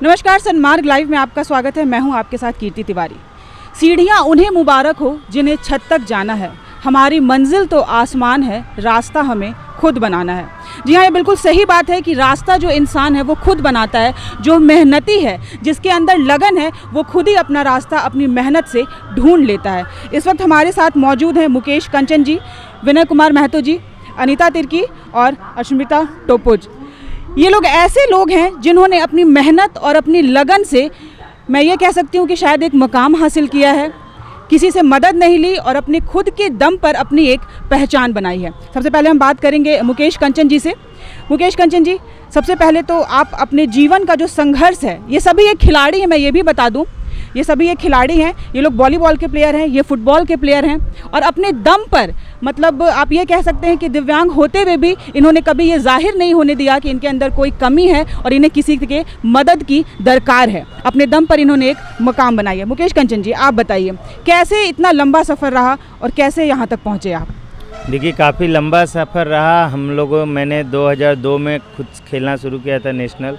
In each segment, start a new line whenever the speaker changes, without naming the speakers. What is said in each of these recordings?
नमस्कार, सन्मार्ग लाइव में आपका स्वागत है। मैं हूं आपके साथ कीर्ति तिवारी। सीढ़ियां उन्हें मुबारक हो जिन्हें छत तक जाना है। हमारी मंजिल तो आसमान है, रास्ता हमें खुद बनाना है। जी हाँ, ये बिल्कुल सही बात है कि रास्ता जो इंसान है वो खुद बनाता है। जो मेहनती है, जिसके अंदर लगन है, वो खुद ही अपना रास्ता अपनी मेहनत से ढूंढ लेता है। इस वक्त हमारे साथ मौजूद हैं मुकेश कंचन जी, विनय कुमार महतो जी, अनीता तिर्की और अश्मिता टोपुज। ये लोग ऐसे लोग हैं जिन्होंने अपनी मेहनत और अपनी लगन से, मैं ये कह सकती हूँ कि शायद एक मुकाम हासिल किया है। किसी से मदद नहीं ली और अपने खुद के दम पर अपनी एक पहचान बनाई है। सबसे पहले हम बात करेंगे मुकेश कंचन जी से। मुकेश कंचन जी, सबसे पहले तो आप अपने जीवन का जो संघर्ष है, ये सभी एक खिलाड़ी हैं, मैं ये भी बता दूं, ये सभी एक खिलाड़ी हैं। ये लोग वॉलीबॉल के प्लेयर हैं, ये फुटबॉल के प्लेयर हैं और अपने दम पर, मतलब आप ये कह सकते हैं कि दिव्यांग होते हुए भी इन्होंने कभी ये जाहिर नहीं होने दिया कि इनके अंदर कोई कमी है और इन्हें किसी के मदद की दरकार है। अपने दम पर इन्होंने एक मुकाम बनाई है। मुकेश कंचन जी, आप बताइए कैसे इतना लंबा सफ़र रहा और कैसे यहाँ तक पहुँचे आप?
देखिए, काफ़ी लंबा सफ़र रहा। मैंने 2002 में खुद खेलना शुरू किया था नेशनल,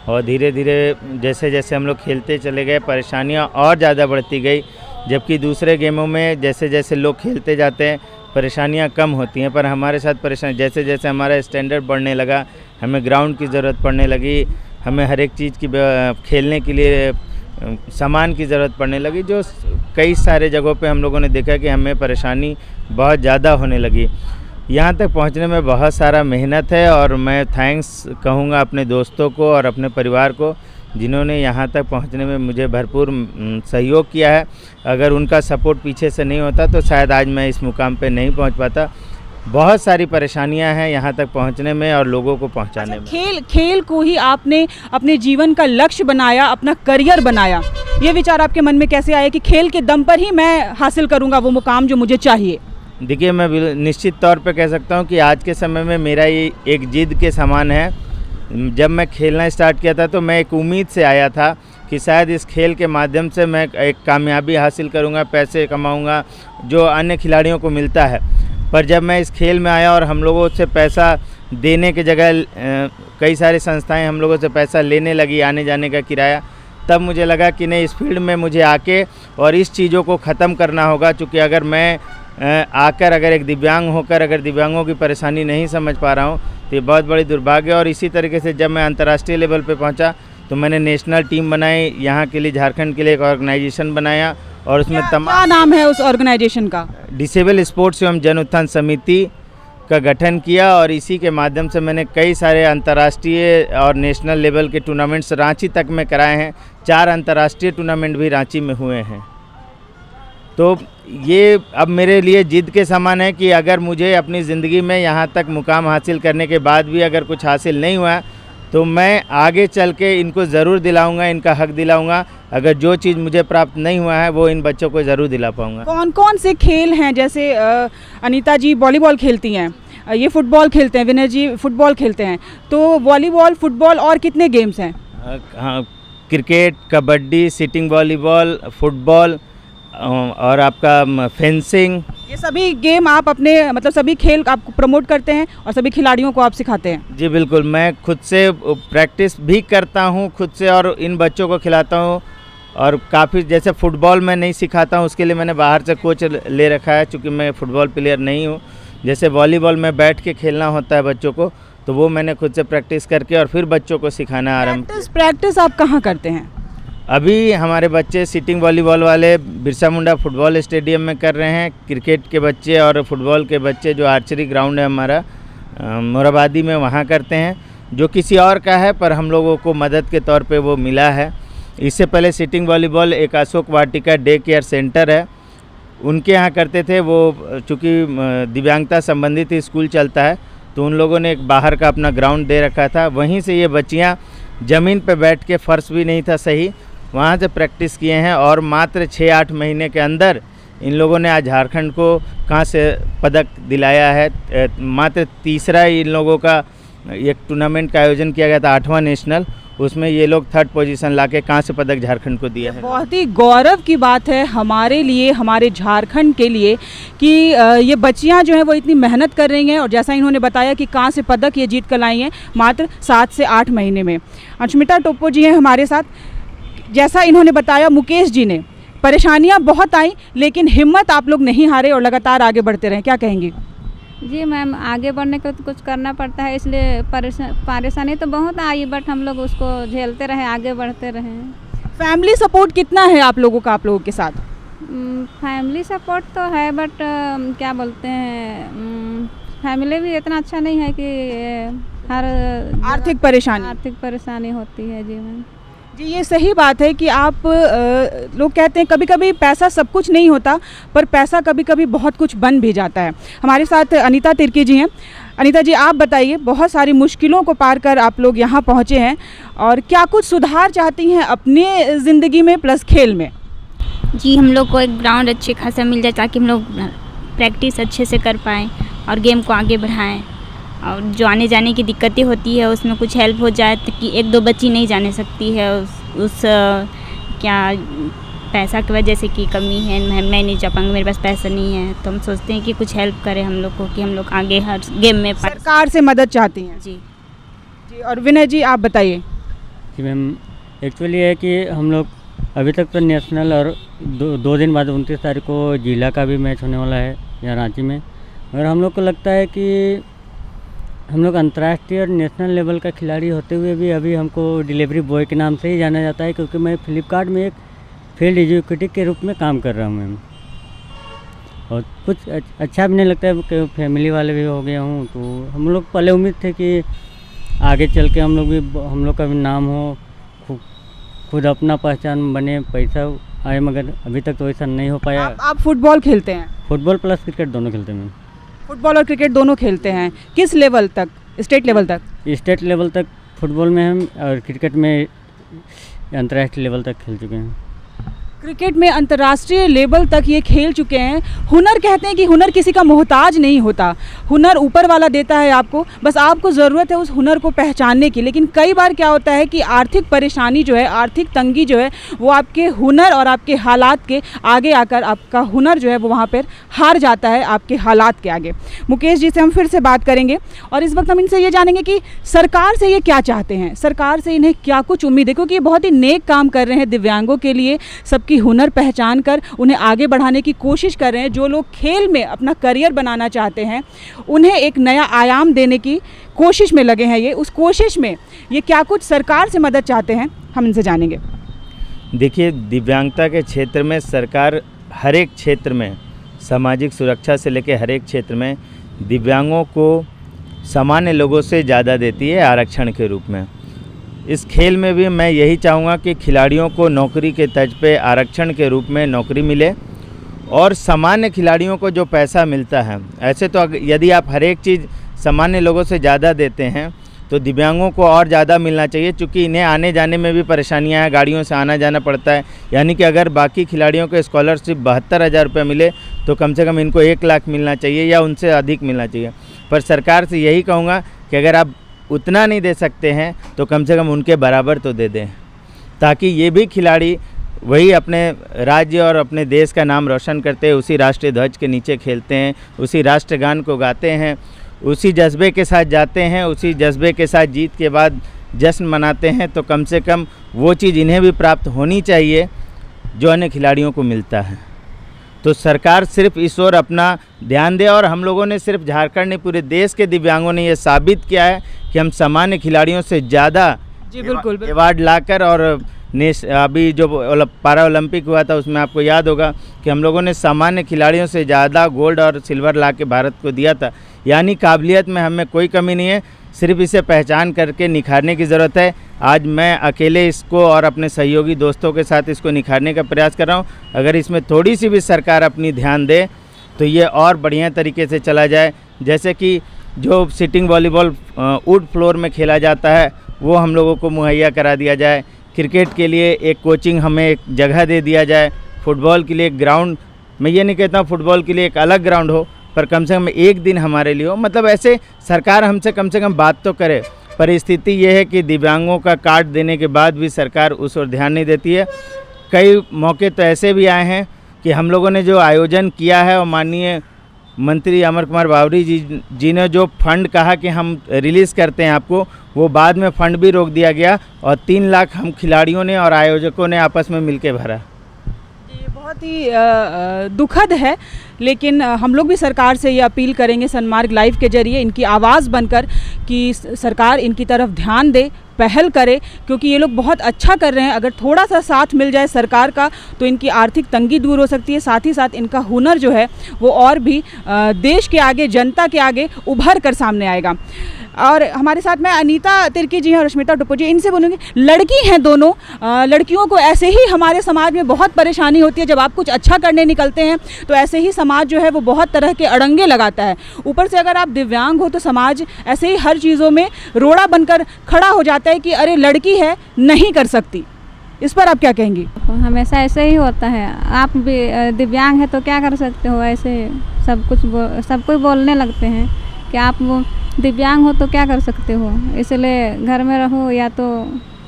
और धीरे धीरे जैसे जैसे हम लोग खेलते चले गए परेशानियां और ज़्यादा बढ़ती गई। जबकि दूसरे गेमों में जैसे जैसे लोग खेलते जाते हैं परेशानियां कम होती हैं, पर हमारे साथ परेशानी जैसे जैसे हमारा स्टैंडर्ड बढ़ने लगा, हमें ग्राउंड की ज़रूरत पड़ने लगी, हमें हर एक चीज़ की खेलने के लिए सामान की ज़रूरत पड़ने लगी, जो कई सारे जगहों पे हम लोगों ने देखा कि हमें परेशानी बहुत ज़्यादा होने लगी। यहाँ तक पहुँचने में बहुत सारा मेहनत है और मैं थैंक्स कहूँगा अपने दोस्तों को और अपने परिवार को, जिन्होंने यहाँ तक पहुँचने में मुझे भरपूर सहयोग किया है। अगर उनका सपोर्ट पीछे से नहीं होता तो शायद आज मैं इस मुकाम पे नहीं पहुँच पाता। बहुत सारी परेशानियां हैं यहाँ तक पहुँचने में और लोगों को पहुँचाने में।
खेल को ही आपने अपने जीवन का लक्ष्य बनाया, अपना करियर बनाया। ये विचार आपके मन में कैसे आया कि खेल के दम पर ही मैं हासिल करूँगा वो मुकाम जो मुझे चाहिए?
देखिए, मैं निश्चित तौर पे कह सकता हूँ कि आज के समय में मेरा ये एक जिद के समान है। जब मैं खेलना स्टार्ट किया था तो मैं एक उम्मीद से आया था कि शायद इस खेल के माध्यम से मैं एक कामयाबी हासिल करूँगा, पैसे कमाऊँगा जो अन्य खिलाड़ियों को मिलता है। पर जब मैं इस खेल में आया और हम लोगों से पैसा देने के जगह कई सारी संस्थाएँ हम लोगों से पैसा लेने लगी, आने जाने का किराया, तब मुझे लगा कि नहीं, इस फील्ड में मुझे आके और इस चीज़ों को ख़त्म करना होगा। चूँकि अगर मैं आकर अगर एक दिव्यांग होकर अगर दिव्यांगों की परेशानी नहीं समझ पा रहा हूँ तो ये बहुत बड़ी दुर्भाग्य है। और इसी तरीके से जब मैं अंतर्राष्ट्रीय लेवल पे पहुँचा तो मैंने नेशनल टीम बनाई, यहाँ के लिए झारखंड के लिए एक ऑर्गेनाइजेशन बनाया और उसमें
क्या नाम है उस ऑर्गेनाइजेशन का?
डिसेबल स्पोर्ट्स एवं जन उत्थान समिति का गठन किया। और इसी के माध्यम से मैंने कई सारे अंतर्राष्ट्रीय और नेशनल लेवल के टूर्नामेंट्स रांची तक में कराए हैं। 4 अंतर्राष्ट्रीय टूर्नामेंट भी रांची में हुए हैं। तो ये अब मेरे लिए जिद के समान है कि अगर मुझे अपनी ज़िंदगी में यहाँ तक मुकाम हासिल करने के बाद भी अगर कुछ हासिल नहीं हुआ तो मैं आगे चल के इनको ज़रूर दिलाऊंगा, इनका हक दिलाऊंगा। अगर जो चीज़ मुझे प्राप्त नहीं हुआ है वो इन बच्चों को ज़रूर दिला पाऊंगा।
कौन कौन से खेल हैं? जैसे अनीता जी वॉलीबॉल खेलती हैं, ये फुटबॉल खेलते हैं, विनय जी फुटबॉल खेलते हैं, तो वॉलीबॉल, फुटबॉल और कितने गेम्स हैं?
हाँ, cricket, kabaddi, sitting volleyball, football और आपका फेंसिंग,
ये सभी गेम आप अपने, मतलब सभी खेल आप प्रमोट करते हैं और सभी खिलाड़ियों को आप सिखाते हैं?
जी बिल्कुल, मैं खुद से प्रैक्टिस भी करता हूँ खुद से और इन बच्चों को खिलाता हूँ। और काफ़ी, जैसे फुटबॉल मैं नहीं सिखाता हूँ, उसके लिए मैंने बाहर से कोच ले रखा है, चूँकि मैं फुटबॉल प्लेयर नहीं हूँ। जैसे वॉलीबॉल में बैठ के खेलना होता है बच्चों को, तो वो मैंने खुद से प्रैक्टिस करके और फिर बच्चों को सिखाना आरम्भ किया।
प्रैक्टिस आप कहाँ करते हैं?
अभी हमारे बच्चे सिटिंग वॉलीबॉल वाले बिरसा मुंडा फुटबॉल स्टेडियम में कर रहे हैं। क्रिकेट के बच्चे और फुटबॉल के बच्चे जो आर्चरी ग्राउंड है हमारा मोराबादी में, वहाँ करते हैं, जो किसी और का है पर हम लोगों को मदद के तौर पे वो मिला है। इससे पहले सिटिंग वॉलीबॉल एक Ashok Vatika day care centre है, उनके यहाँ करते थे। वो चूँकि दिव्यांगता संबंधित स्कूल चलता है तो उन लोगों ने एक बाहर का अपना ग्राउंड दे रखा था, वहीं से ये बच्चियाँ ज़मीन पे बैठ के, फर्श भी नहीं था सही, वहाँ से प्रैक्टिस किए हैं। और मात्र 6-8 महीने के अंदर इन लोगों ने आज झारखंड को कांस्य पदक दिलाया है। मात्र तीसरा इन लोगों का एक टूर्नामेंट का आयोजन किया गया था, 8वां नेशनल, उसमें ये लोग 3rd पोजीशन लाके कांस्य पदक झारखंड को दिया है।
बहुत ही गौरव की बात है हमारे लिए, हमारे झारखंड के लिए कि ये बच्चियां जो हैं वो इतनी मेहनत कर रही हैं और जैसा इन्होंने बताया कि कांस्य पदक ये जीत कर लाई हैं मात्र 7 से 8 महीने में। अंशुमिता टोप्पो जी हैं हमारे साथ। जैसा इन्होंने बताया मुकेश जी ने, परेशानियां बहुत आई लेकिन हिम्मत आप लोग नहीं हारे और लगातार आगे बढ़ते रहे। क्या कहेंगी?
जी मैम, आगे बढ़ने के लिए तो कुछ करना पड़ता है, इसलिए परेशानी तो बहुत आई बट हम लोग उसको झेलते रहे, आगे बढ़ते रहे।
फैमिली सपोर्ट कितना है आप लोगों का, आप लोगों के साथ?
फैमिली सपोर्ट तो है बट क्या बोलते हैं, फैमिली भी इतना अच्छा नहीं है कि हर
आर्थिक
परेशानी होती है। जी मैम
जी, ये सही बात है कि आप लोग कहते हैं कभी कभी पैसा सब कुछ नहीं होता, पर पैसा कभी कभी बहुत कुछ बन भी जाता है। हमारे साथ अनीता तिर्की जी हैं। अनीता जी, आप बताइए, बहुत सारी मुश्किलों को पार कर आप लोग यहाँ पहुँचे हैं और क्या कुछ सुधार चाहती हैं अपने ज़िंदगी में प्लस खेल में?
जी, हम लोग को एक ग्राउंड अच्छे खासा मिल जाए ताकि हम लोग प्रैक्टिस अच्छे से कर पाएँ और गेम को आगे बढ़ाएँ, और जो आने जाने की दिक्कतें होती है उसमें कुछ हेल्प हो जाए, तो कि 1-2 बच्ची नहीं जाने सकती है उस क्या पैसा की वजह से कि कमी है, मैं नहीं जा पाऊँगी, मेरे पास पैसा नहीं है, तो हम सोचते हैं कि कुछ हेल्प करे हम लोग को कि हम लोग आगे हर गेम में
सरकार से मदद चाहती हैं।
जी
जी, और विनय जी आप बताइए।
कि मैम एक्चुअली है कि हम लोग अभी तक तो नेशनल और 2 दिन बाद 29 तारीख को जिला का भी मैच होने वाला है यहाँ रांची में, और हम लोग को लगता है कि हम लोग अंतर्राष्ट्रीय और नेशनल लेवल का खिलाड़ी होते हुए भी अभी हमको डिलीवरी बॉय के नाम से ही जाना जाता है, क्योंकि मैं फ्लिपकार्ट में एक फील्ड एग्जीक्यूटिव के रूप में काम कर रहा हूँ मैम, और कुछ अच्छा भी नहीं लगता है कि फैमिली वाले भी हो गया हूँ। तो हम लोग पहले उम्मीद थे कि आगे चल के हम लोग का भी नाम हो, खुद अपना पहचान बने, पैसा आए, मगर अभी तक तो ऐसा नहीं हो पाया।
आप फुटबॉल खेलते हैं?
फुटबॉल प्लस क्रिकेट दोनों खेलते हैं मैम।
फुटबॉल और क्रिकेट दोनों खेलते हैं। किस लेवल तक? स्टेट लेवल तक?
स्टेट लेवल तक फुटबॉल में हम, और क्रिकेट में अंतर्राष्ट्रीय लेवल तक खेल चुके हैं।
क्रिकेट में अंतर्राष्ट्रीय लेवल तक ये खेल चुके हैं। हुनर, कहते हैं कि हुनर किसी का मोहताज नहीं होता, हुनर ऊपर वाला देता है आपको, बस आपको ज़रूरत है उस हुनर को पहचानने की। लेकिन कई बार क्या होता है कि आर्थिक परेशानी जो है, आर्थिक तंगी जो है, वो आपके हुनर और आपके हालात के आगे आकर आपका हुनर जो है वो वहाँ पर हार जाता है आपके हालात के आगे। मुकेश जी से हम फिर से बात करेंगे और इस वक्त हम इनसे ये जानेंगे कि सरकार से ये क्या चाहते हैं, सरकार से इन्हें क्या कुछ उम्मीद है, क्योंकि ये बहुत ही नेक काम कर रहे हैं दिव्यांगों के लिए, सबकी हुनर पहचान कर उन्हें आगे बढ़ाने की कोशिश कर रहे हैं। जो लोग खेल में अपना करियर बनाना चाहते हैं उन्हें एक नया आयाम देने की कोशिश में लगे हैं। ये उस कोशिश में ये क्या कुछ सरकार से मदद चाहते हैं, हम इनसे जानेंगे।
देखिए, दिव्यांगता के क्षेत्र में सरकार हर एक क्षेत्र में, सामाजिक सुरक्षा से लेकर हर एक क्षेत्र में दिव्यांगों को सामान्य लोगों से ज़्यादा देती है आरक्षण के रूप में। इस खेल में भी मैं यही चाहूँगा कि खिलाड़ियों को नौकरी के तर्ज पे आरक्षण के रूप में नौकरी मिले, और सामान्य खिलाड़ियों को जो पैसा मिलता है, ऐसे तो यदि आप हर एक चीज़ सामान्य लोगों से ज़्यादा देते हैं तो दिव्यांगों को और ज़्यादा मिलना चाहिए, क्योंकि इन्हें आने जाने में भी परेशानियां हैं, गाड़ियों से आना जाना पड़ता है। यानी कि अगर बाकी खिलाड़ियों को स्कॉलरशिप 72,000 रुपये मिले तो कम से कम इनको 1 लाख मिलना चाहिए या उनसे अधिक मिलना चाहिए। पर सरकार से यही कहूँगा कि अगर आप उतना नहीं दे सकते हैं तो कम से कम उनके बराबर तो दे दें, ताकि ये भी खिलाड़ी वही अपने राज्य और अपने देश का नाम रोशन करते हैं, उसी राष्ट्रीय ध्वज के नीचे खेलते हैं, उसी राष्ट्रगान को गाते हैं, उसी जज्बे के साथ जाते हैं, उसी जज्बे के साथ जीत के बाद जश्न मनाते हैं। तो कम से कम वो चीज़ इन्हें भी प्राप्त होनी चाहिए जो अन्य खिलाड़ियों को मिलता है। तो सरकार सिर्फ इस ओर अपना ध्यान दे, और हम लोगों ने सिर्फ झारखंड नहीं, पूरे देश के दिव्यांगों ने ये साबित किया है कि हम सामान्य खिलाड़ियों से ज़्यादा अवार्ड लाकर, और अभी जो पारा ओलंपिक हुआ था उसमें आपको याद होगा कि हम लोगों ने सामान्य खिलाड़ियों से ज़्यादा गोल्ड और सिल्वर ला के भारत को दिया था। यानी काबिलियत में हमें कोई कमी नहीं है, सिर्फ इसे पहचान करके निखारने की ज़रूरत है। आज मैं अकेले इसको और अपने सहयोगी दोस्तों के साथ इसको निखारने का प्रयास कर रहा हूँ। अगर इसमें थोड़ी सी भी सरकार अपनी ध्यान दे तो ये और बढ़िया तरीके से चला जाए। जैसे कि जो सिटिंग वॉलीबॉल वुड फ्लोर में खेला जाता है वो हम लोगों को मुहैया करा दिया जाए। क्रिकेट के लिए एक कोचिंग हमें एक जगह दे दिया जाए। फुटबॉल के लिए एक ग्राउंड, मैं ये नहीं कहता हूँ फुटबॉल के लिए एक अलग ग्राउंड हो, पर कम से कम एक दिन हमारे लिए हो। मतलब ऐसे सरकार हमसे कम से कम बात तो करे। परिस्थिति ये है कि दिव्यांगों का कार्ड देने के बाद भी सरकार उस ओर ध्यान नहीं देती है। कई मौके तो ऐसे भी आए हैं कि हम लोगों ने जो आयोजन किया है और माननीय मंत्री अमर कुमार बावरी जी ने जो फंड कहा कि हम रिलीज़ करते हैं आपको, वो बाद में फंड भी रोक दिया गया और 3 लाख हम खिलाड़ियों ने और आयोजकों ने आपस में मिलके भरा।
ये बहुत ही दुखद है, लेकिन हम लोग भी सरकार से ये अपील करेंगे सन्मार्ग लाइव के जरिए इनकी आवाज़ बनकर कि सरकार इनकी तरफ ध्यान दे, पहल करे, क्योंकि ये लोग बहुत अच्छा कर रहे हैं। अगर थोड़ा सा साथ मिल जाए सरकार का तो इनकी आर्थिक तंगी दूर हो सकती है, साथ ही साथ इनका हुनर जो है वो और भी देश के आगे, जनता के आगे उभर कर सामने आएगा। और हमारे साथ में अनीता तिर्की जी हैं और रश्मिता टुप्पो जी, इनसे बोलूँगी, लड़की हैं दोनों, लड़कियों को ऐसे ही हमारे समाज में बहुत परेशानी होती है। जब आप कुछ अच्छा करने निकलते हैं तो ऐसे ही समाज जो है वो बहुत तरह के अड़ंगे लगाता है। ऊपर से अगर आप दिव्यांग हो तो समाज ऐसे ही हर चीज़ों में रोड़ा बनकर खड़ा हो जाता है कि अरे लड़की है, नहीं कर सकती। इस पर आप क्या कहेंगी?
हमेशा ऐसे ही होता है। आप भी दिव्यांग है तो क्या कर सकते हो, ऐसे सब कोई बोलने लगते हैं कि आप वो दिव्यांग हो तो क्या कर सकते हो, इसलिए घर में रहो, या तो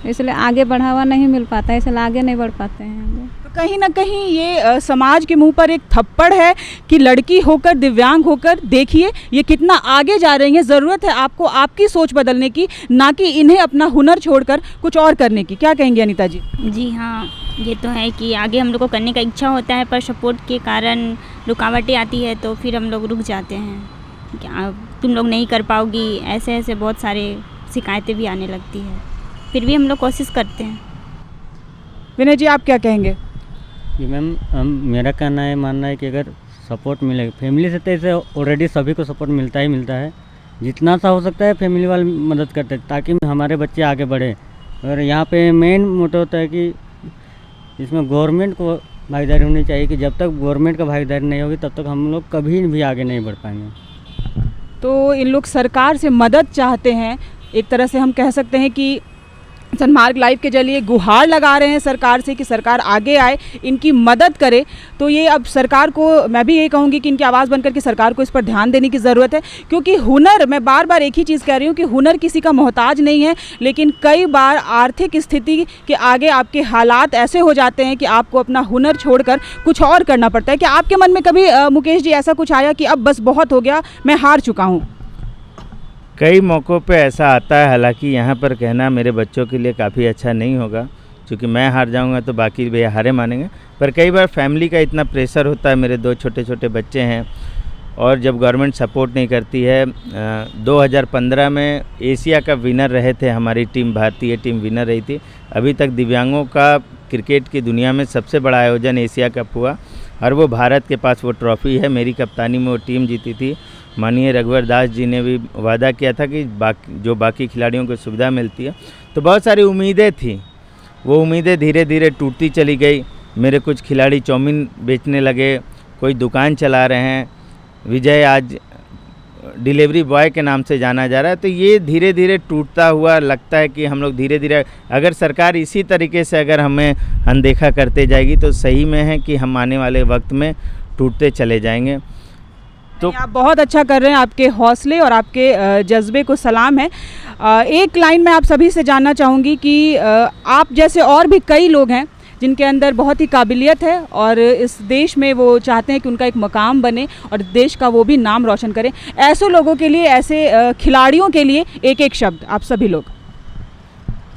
इसलिए आगे बढ़ावा नहीं मिल पाता है, इसलिए आगे नहीं बढ़ पाते हैं।
तो कहीं ना कहीं ये समाज के मुंह पर एक थप्पड़ है कि लड़की होकर, दिव्यांग होकर देखिए ये कितना आगे जा रही हैं। ज़रूरत है आपको आपकी सोच बदलने की, ना कि इन्हें अपना हुनर छोड़कर कुछ और करने की। क्या कहेंगे अनीता जी?
जी हाँ, ये तो है कि आगे हम लोग को करने का इच्छा होता है, पर सपोर्ट के कारण रुकावटें आती है तो फिर हम लोग रुक जाते हैं। क्या तुम लोग नहीं कर पाओगी, ऐसे ऐसे बहुत सारे शिकायतें भी आने लगती है, फिर भी हम लोग कोशिश करते हैं।
विनय जी, आप क्या कहेंगे?
कि मैम मेरा कहना है, मानना है कि अगर सपोर्ट मिले फैमिली से, तो इसे ऑलरेडी सभी को सपोर्ट मिलता ही मिलता है। जितना सा हो सकता है फैमिली वाले मदद करते हैं ताकि हमारे बच्चे आगे बढ़े। और यहाँ पे मेन मोटिव होता है कि इसमें गवर्नमेंट को भागीदारी होनी चाहिए, कि जब तक गवर्नमेंट का भागीदारी नहीं होगी तब तक हम लोग कभी भी आगे नहीं बढ़ पाएंगे।
तो इन लोग सरकार से मदद चाहते हैं, एक तरह से हम कह सकते हैं कि सन्मार्ग लाइव के जरिए गुहार लगा रहे हैं सरकार से कि सरकार आगे आए, इनकी मदद करे। तो ये अब सरकार को, मैं भी यही कहूँगी कि इनकी आवाज़ बनकर के सरकार को इस पर ध्यान देने की ज़रूरत है, क्योंकि हुनर, मैं बार बार एक ही चीज़ कह रही हूँ कि हुनर किसी का मोहताज नहीं है, लेकिन कई बार आर्थिक स्थिति के आगे आपके हालात ऐसे हो जाते हैं कि आपको अपना हुनर छोड़कर कुछ और करना पड़ता है। क्या आपके मन में कभी मुकेश जी ऐसा कुछ आया कि अब बस बहुत हो गया, मैं हार चुका हूँ?
कई मौक़ों पे ऐसा आता है, हालांकि यहाँ पर कहना मेरे बच्चों के लिए काफ़ी अच्छा नहीं होगा, क्योंकि मैं हार जाऊँगा तो बाकी भी हारे मानेंगे। पर कई बार फैमिली का इतना प्रेशर होता है, मेरे 2 छोटे छोटे बच्चे हैं, और जब गवर्नमेंट सपोर्ट नहीं करती है। 2015 में एशिया का विनर रहे थे, हमारी टीम, भारतीय टीम विनर रही थी। अभी तक दिव्यांगों का क्रिकेट की दुनिया में सबसे बड़ा आयोजन एशिया कप हुआ, और वो भारत के पास वो ट्रॉफ़ी है। मेरी कप्तानी में वो टीम जीती थी। माननीय रघुवर दास जी ने भी वादा किया था कि बाकी खिलाड़ियों को सुविधा मिलती है। तो बहुत सारी उम्मीदें थी, वो उम्मीदें धीरे धीरे टूटती चली गई। मेरे कुछ खिलाड़ी चाउमीन बेचने लगे, कोई दुकान चला रहे हैं। विजय आज डिलीवरी बॉय के नाम से जाना जा रहा है। तो ये धीरे धीरे टूटता हुआ लगता है कि हम लोग धीरे धीरे, अगर सरकार इसी तरीके से अगर हमें अनदेखा करते जाएगी तो सही में है कि हम आने वाले वक्त में टूटते चले जाएंगे।
तो आप बहुत अच्छा कर रहे हैं, आपके हौसले और आपके जज्बे को सलाम है। एक लाइन में आप सभी से जानना चाहूँगी कि आप जैसे और भी कई लोग हैं जिनके अंदर बहुत ही काबिलियत है और इस देश में वो चाहते हैं कि उनका एक मकाम बने और देश का वो भी नाम रोशन करें। ऐसे लोगों के लिए, ऐसे खिलाड़ियों के लिए एक एक शब्द आप सभी लोग।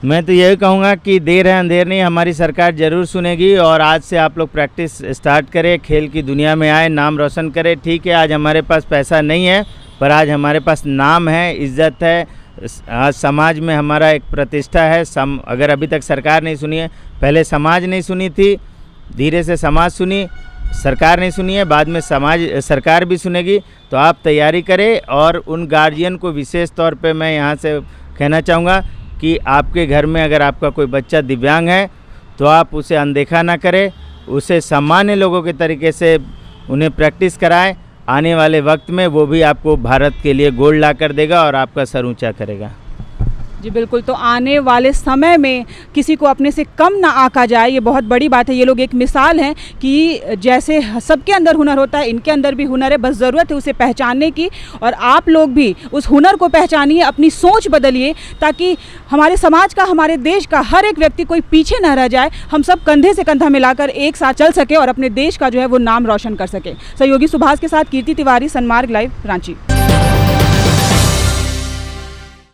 मैं तो यही कहूँगा कि देर है अंधेर नहीं, हमारी सरकार ज़रूर सुनेगी। और आज से आप लोग प्रैक्टिस स्टार्ट करें, खेल की दुनिया में आए, नाम रोशन करें। ठीक है, आज हमारे पास पैसा नहीं है, पर आज हमारे पास नाम है, इज़्ज़त है, आज समाज में हमारा एक प्रतिष्ठा है। अगर अभी तक सरकार नहीं सुनी है, पहले समाज नहीं सुनी थी, धीरे से समाज सुनी, सरकार नहीं सुनी है, बाद में सरकार भी सुनेगी। तो आप तैयारी करें। और उन गार्जियन को विशेष तौर पे मैं यहाँ से कहना चाहूँगा कि आपके घर में अगर आपका कोई बच्चा दिव्यांग है तो आप उसे अनदेखा ना करें, उसे सामान्य लोगों के तरीके से उन्हें प्रैक्टिस कराएं। आने वाले वक्त में वो भी आपको भारत के लिए गोल्ड ला कर देगा और आपका सर ऊंचा करेगा।
जी बिल्कुल, तो आने वाले समय में किसी को अपने से कम ना आंका जाए, ये बहुत बड़ी बात है। ये लोग एक मिसाल हैं कि जैसे सबके अंदर हुनर होता है, इनके अंदर भी हुनर है, बस ज़रूरत है उसे पहचानने की। और आप लोग भी उस हुनर को पहचानिए, अपनी सोच बदलिए, ताकि हमारे समाज का, हमारे देश का हर एक व्यक्ति कोई पीछे न रह जाए। हम सब कंधे से कंधा मिलाकर एक साथ चल सके और अपने देश का जो है वो नाम रोशन कर सके। सहयोगी सुभाष के साथ कीर्ति तिवारी, सनमार्ग लाइव, रांची।